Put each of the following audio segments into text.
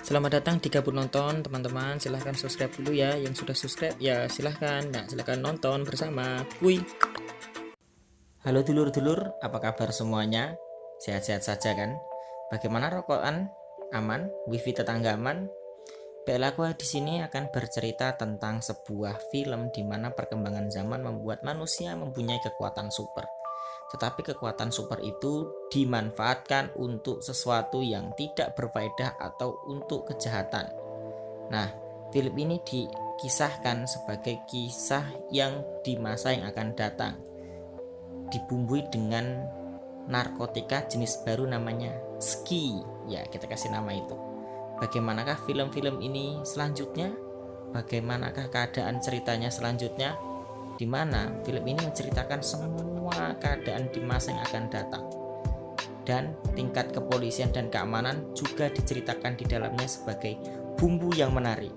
Selamat datang di Gabut Nonton, teman-teman. Silahkan subscribe dulu ya. Yang sudah subscribe ya silahkan. Nah, silahkan nonton bersama. Kuy. Halo dulur-dulur, apa kabar semuanya? Sehat-sehat saja kan? Bagaimana rokokan? Aman? Wifi tetangga aman? Baiklah, aku di sini akan bercerita tentang sebuah film di mana perkembangan zaman membuat manusia mempunyai kekuatan super. Tetapi kekuatan super itu dimanfaatkan untuk sesuatu yang tidak berfaedah atau untuk kejahatan. Nah, film ini dikisahkan sebagai kisah yang di masa yang akan datang, dibumbui dengan narkotika jenis baru namanya ski. Ya, kita kasih nama itu. Bagaimanakah film-film ini selanjutnya? Bagaimanakah keadaan ceritanya selanjutnya? Di mana film ini menceritakan semua keadaan di masa yang akan datang. Dan tingkat kepolisian dan keamanan juga diceritakan di dalamnya sebagai bumbu yang menarik.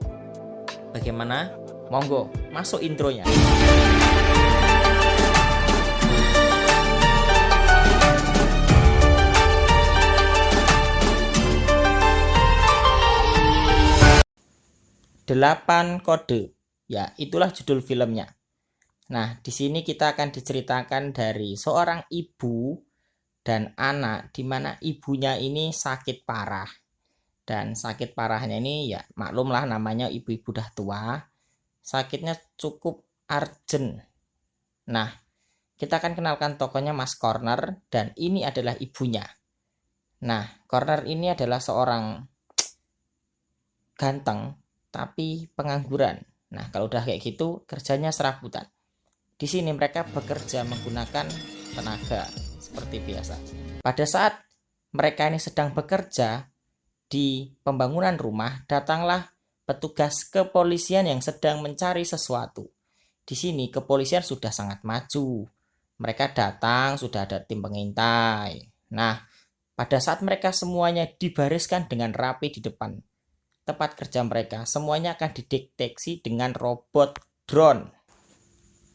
Bagaimana? Monggo, masuk intronya. Delapan Kode. Ya, itulah judul filmnya. Nah, di sini kita akan diceritakan dari seorang ibu dan anak, di mana ibunya ini sakit parah. Dan sakit parahnya ini ya maklumlah, namanya ibu-ibu dah tua. Sakitnya cukup urgent. Nah, kita akan kenalkan tokohnya Mas Corner, dan ini adalah ibunya. Nah, Corner ini adalah seorang ganteng tapi pengangguran. Nah, kalau udah kayak gitu kerjanya serabutan. Di sini mereka bekerja menggunakan tenaga seperti biasa. Pada saat mereka ini sedang bekerja di pembangunan rumah, datanglah petugas kepolisian yang sedang mencari sesuatu. Di sini kepolisian sudah sangat maju. Mereka datang, sudah ada tim pengintai. Nah, pada saat mereka semuanya dibariskan dengan rapi di depan tempat kerja mereka, semuanya akan dideteksi dengan robot drone.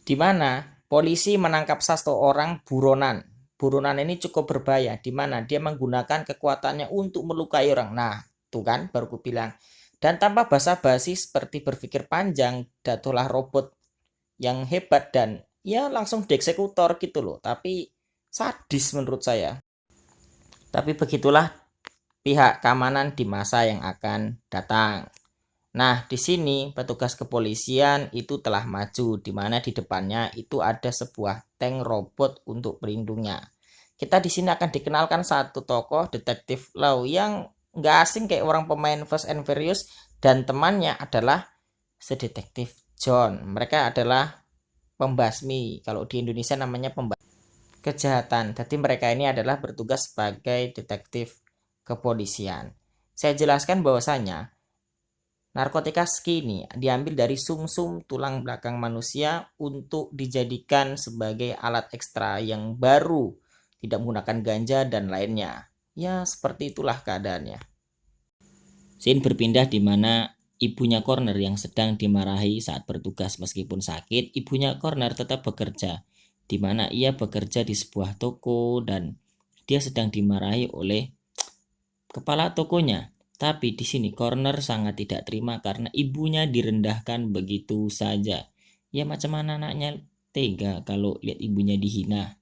Di mana polisi menangkap satu orang buronan. Buronan ini cukup berbahaya, di mana dia menggunakan kekuatannya untuk melukai orang. Nah, tuh kan baru ku bilang. Dan tanpa basa-basi seperti berpikir panjang, datulah robot yang hebat dan ya langsung dieksekutor gitu loh. Tapi sadis menurut saya. Tapi begitulah pihak keamanan di masa yang akan datang. Nah, di sini petugas kepolisian itu telah maju, di mana di depannya itu ada sebuah tank robot untuk pelindungnya. Kita di sini akan dikenalkan satu tokoh detektif Lau yang nggak asing kayak orang pemain Fast and Furious, dan temannya adalah si detektif John. Mereka adalah pembasmi, kalau di Indonesia namanya pembasmi kejahatan. Jadi mereka ini adalah bertugas sebagai detektif kepolisian. Saya jelaskan bahwasanya narkotika ski ini diambil dari sumsum tulang belakang manusia untuk dijadikan sebagai alat ekstra yang baru, tidak menggunakan ganja dan lainnya. Ya, seperti itulah keadaannya. Scene berpindah di mana ibunya Corner yang sedang dimarahi saat bertugas. Meskipun sakit, ibunya Corner tetap bekerja, di mana ia bekerja di sebuah toko dan dia sedang dimarahi oleh kepala tokonya. Tapi di sini Corner sangat tidak terima karena ibunya direndahkan begitu saja. Ya, macam mana anaknya tega kalau lihat ibunya dihina.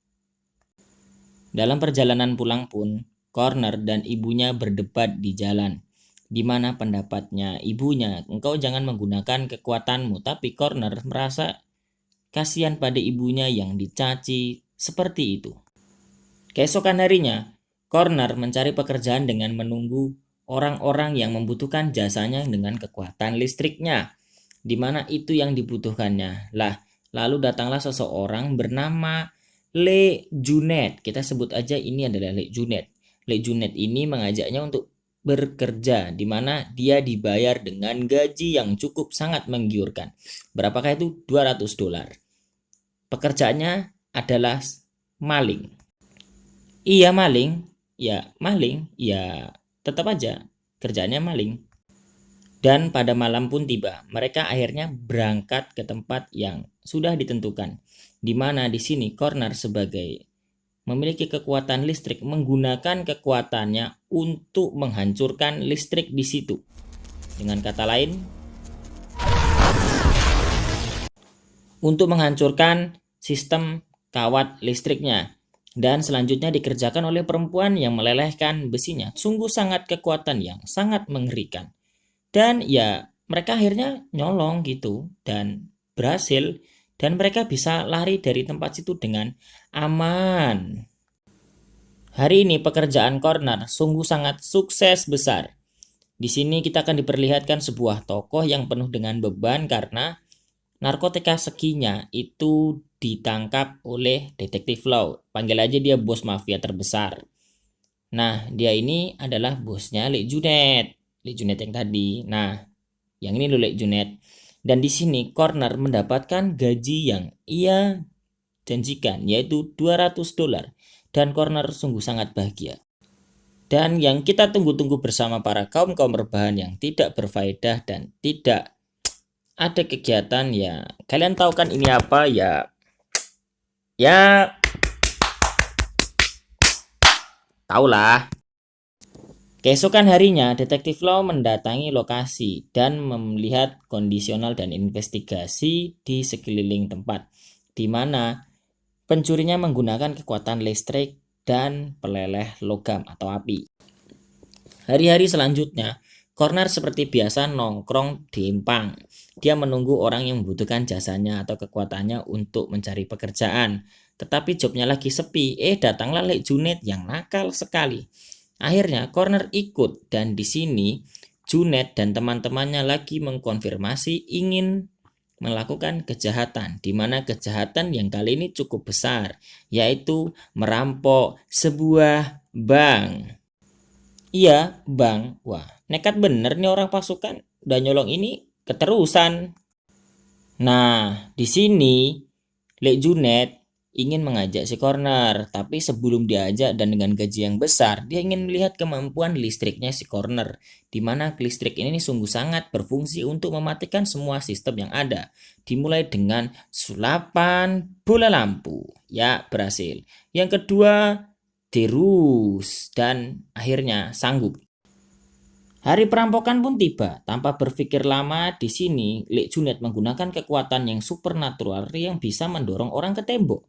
Dalam perjalanan pulang pun, Corner dan ibunya berdebat di jalan. Di mana pendapatnya ibunya, engkau jangan menggunakan kekuatanmu. Tapi Corner merasa kasihan pada ibunya yang dicaci seperti itu. Keesokan harinya, Corner mencari pekerjaan dengan menunggu orang-orang yang membutuhkan jasanya dengan kekuatan listriknya, di mana itu yang dibutuhkannya. Lalu datanglah seseorang bernama Le Junet. Kita sebut aja ini adalah Le Junet. Le Junet ini mengajaknya untuk bekerja, di mana dia dibayar dengan gaji yang cukup sangat menggiurkan. Berapakah itu? $200. Pekerjaannya adalah maling. Iya maling, ya tetap aja kerjaannya maling. Dan pada malam pun tiba. Mereka akhirnya berangkat ke tempat yang sudah ditentukan. Di mana di sini Corner sebagai memiliki kekuatan listrik menggunakan kekuatannya untuk menghancurkan listrik di situ. Dengan kata lain, untuk menghancurkan sistem kawat listriknya. Dan selanjutnya dikerjakan oleh perempuan yang melelehkan besinya. Sungguh sangat kekuatan yang sangat mengerikan. Dan ya mereka akhirnya nyolong gitu dan berhasil. Dan mereka bisa lari dari tempat situ dengan aman. Hari ini pekerjaan corner sungguh sangat sukses besar. Di sini kita akan diperlihatkan sebuah tokoh yang penuh dengan beban karena narkotika sekinya itu ditangkap oleh Detektif Lau. Panggil aja dia bos mafia terbesar. Nah, dia ini adalah bosnya Lek Junet. Lek Junet yang tadi. Nah, yang ini loh Lek Junet. Dan di sini Corner mendapatkan gaji yang ia janjikan, yaitu $200. Dan Corner sungguh sangat bahagia. Dan yang kita tunggu-tunggu bersama para kaum-kaum rebahan yang tidak berfaedah dan tidak ada kegiatan, ya kalian tahu kan ini apa, ya tahulah. Keesokan harinya Detektif Lau mendatangi lokasi dan melihat kondisional dan investigasi di sekeliling tempat, di mana pencurinya menggunakan kekuatan listrik dan peleleh logam atau api. Hari-hari selanjutnya Corner seperti biasa nongkrong di empang. Dia menunggu orang yang membutuhkan jasanya atau kekuatannya untuk mencari pekerjaan. Tetapi jobnya lagi sepi. Datanglah Lek Junet yang nakal sekali. Akhirnya Corner ikut dan di sini Junet dan teman-temannya lagi mengkonfirmasi ingin melakukan kejahatan, di mana kejahatan yang kali ini cukup besar, yaitu merampok sebuah bank. Iya, bang. Wah, nekat bener nih orang pasukan. Udah nyolong ini keterusan. Nah, di sini Lek Junet ingin mengajak si Corner, tapi sebelum diajak dan dengan gaji yang besar, dia ingin melihat kemampuan listriknya si Corner, di mana listrik ini sungguh sangat berfungsi untuk mematikan semua sistem yang ada. Dimulai dengan sulapan bola lampu. Ya, berhasil. Yang kedua, terus dan akhirnya sanggup. Hari perampokan pun tiba. Tanpa berpikir lama, di sini Lek Junet menggunakan kekuatan yang supernatural yang bisa mendorong orang ke tembok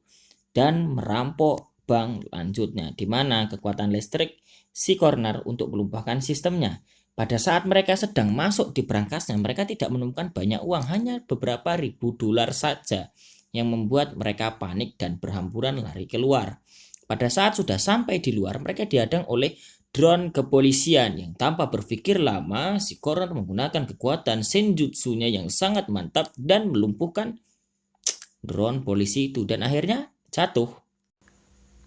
dan merampok bank lanjutnya, di mana kekuatan listrik si Corner untuk melumpuhkan sistemnya. Pada saat mereka sedang masuk di berangkasnya, mereka tidak menemukan banyak uang, hanya beberapa ribu dolar saja, yang membuat mereka panik dan berhamburan lari keluar. Pada saat sudah sampai di luar, mereka dihadang oleh drone kepolisian yang tanpa berpikir lama, si Corner menggunakan kekuatan senjutsunya yang sangat mantap dan melumpuhkan drone polisi itu dan akhirnya jatuh.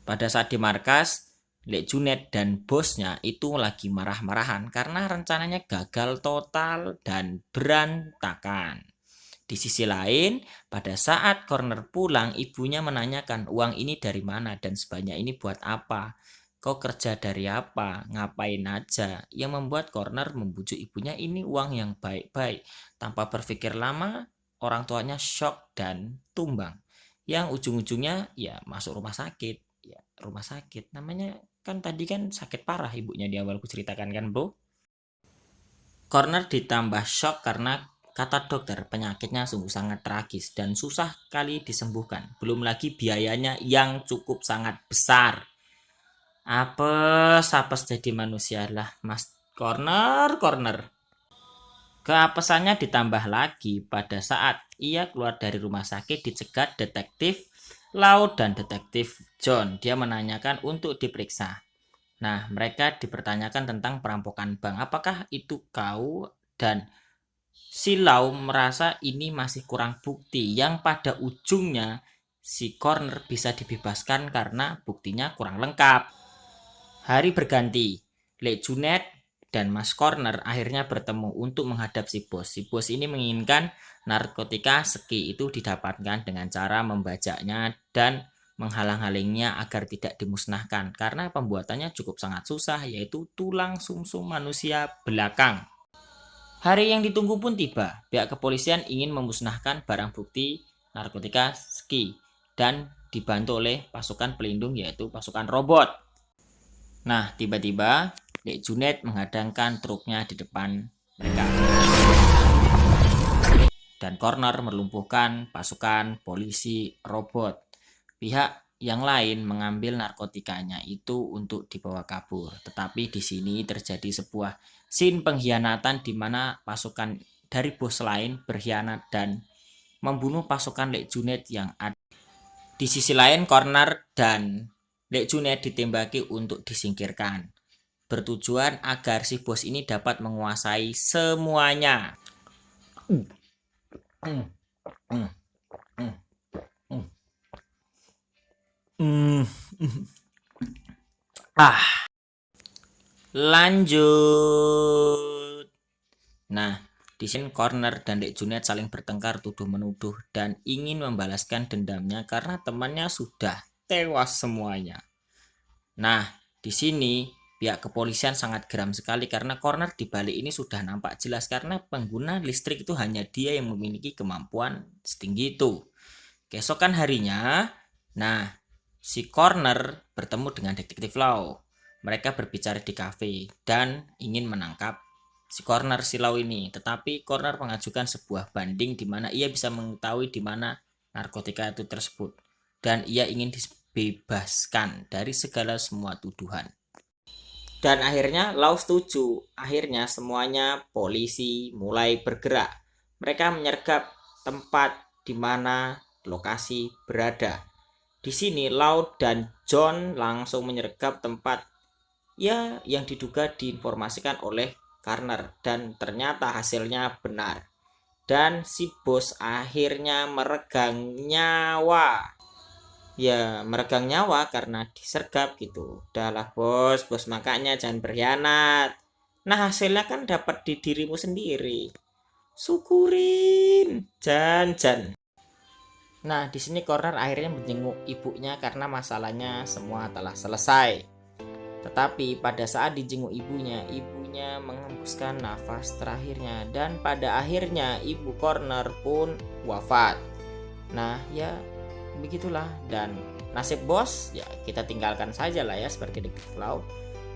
Pada saat di markas, Lek Junet dan bosnya itu lagi marah-marahan karena rencananya gagal total dan berantakan. Di sisi lain, pada saat Corner pulang, ibunya menanyakan uang ini dari mana dan sebanyak ini buat apa? Kau kerja dari apa? Ngapain aja? Yang membuat Corner membujuk ibunya ini uang yang baik-baik. Tanpa berpikir lama, orang tuanya shock dan tumbang. Yang ujung-ujungnya ya masuk rumah sakit. Ya, rumah sakit. Namanya kan tadi kan sakit parah ibunya di awal ku ceritakan kan, Bro? Corner ditambah shock karena kata dokter penyakitnya sungguh sangat tragis dan susah kali disembuhkan. Belum lagi biayanya yang cukup sangat besar. Apes jadi manusia lah Mas Corner. Keapesannya ditambah lagi pada saat ia keluar dari rumah sakit dicegat Detektif Lau dan Detektif John. Dia menanyakan untuk diperiksa. Nah, mereka dipertanyakan tentang perampokan bank. Apakah itu kau? Dan si Lau merasa ini masih kurang bukti yang pada ujungnya si Corner bisa dibebaskan karena buktinya kurang lengkap. Hari berganti, Lek Junet dan Mas Corner akhirnya bertemu untuk menghadap si bos. Si bos ini menginginkan narkotika seki itu didapatkan dengan cara membajaknya dan menghalang-halingnya agar tidak dimusnahkan karena pembuatannya cukup sangat susah, yaitu tulang sumsum manusia belakang. Hari yang ditunggu pun tiba. Pihak kepolisian ingin memusnahkan barang bukti narkotika ski. dan dibantu oleh pasukan pelindung yaitu pasukan robot. Nah, tiba-tiba Dek Junet menghadangkan truknya di depan mereka. Dan Corner melumpuhkan pasukan polisi robot. Pihak yang lain mengambil narkotikanya itu untuk dibawa kabur. Tetapi di sini terjadi sebuah scene pengkhianatan di mana pasukan dari bos lain berkhianat dan membunuh pasukan Dek Junet yang ada. Di sisi lain, Corner dan Dek Junet ditembaki untuk disingkirkan, bertujuan agar si bos ini dapat menguasai semuanya. Lanjut. Nah, di sini Corner dan Dek Junet saling bertengkar tuduh-menuduh dan ingin membalaskan dendamnya karena temannya sudah tewas semuanya. Nah, di sini pihak kepolisian sangat geram sekali karena Corner di balik ini sudah nampak jelas karena pengguna listrik itu hanya dia yang memiliki kemampuan setinggi itu. Keesokan harinya, nah, si Corner bertemu dengan Detektif Lau. Mereka berbicara di kafe dan ingin menangkap si Corner silau ini. Tetapi Corner mengajukan sebuah banding di mana ia bisa mengetahui di mana narkotika itu tersebut. Dan ia ingin dibebaskan dari segala semua tuduhan. Dan akhirnya Lau setuju. Akhirnya semuanya polisi mulai bergerak. Mereka menyergap tempat di mana lokasi berada. Di sini Lau dan John langsung menyergap tempat ya yang diduga diinformasikan oleh Corner dan ternyata hasilnya benar. Dan si bos akhirnya meregang nyawa. Ya, meregang nyawa karena disergap gitu. Udahlah bos, makanya jangan berkhianat. Nah, hasilnya kan dapat di dirimu sendiri. Syukurin, jan. Nah, di sini Corner akhirnya menjenguk ibunya karena masalahnya semua telah selesai. Tetapi pada saat dijenguk ibunya menghembuskan nafas terakhirnya dan pada akhirnya ibu Corner pun wafat. Nah, ya begitulah, dan nasib bos ya kita tinggalkan saja lah ya seperti Detektif Lau.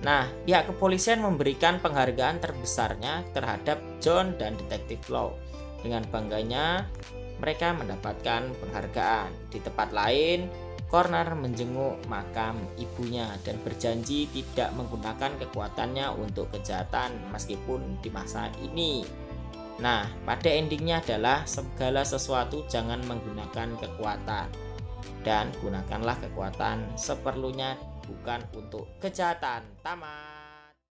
Nah, pihak kepolisian memberikan penghargaan terbesarnya terhadap John dan Detektif Lau. Dengan bangganya mereka mendapatkan penghargaan. Di tempat lain, Corner menjenguk makam ibunya dan berjanji tidak menggunakan kekuatannya untuk kejahatan meskipun di masa ini. Nah, pada endingnya adalah segala sesuatu jangan menggunakan kekuatan. Dan gunakanlah kekuatan seperlunya, bukan untuk kejahatan. Tamat.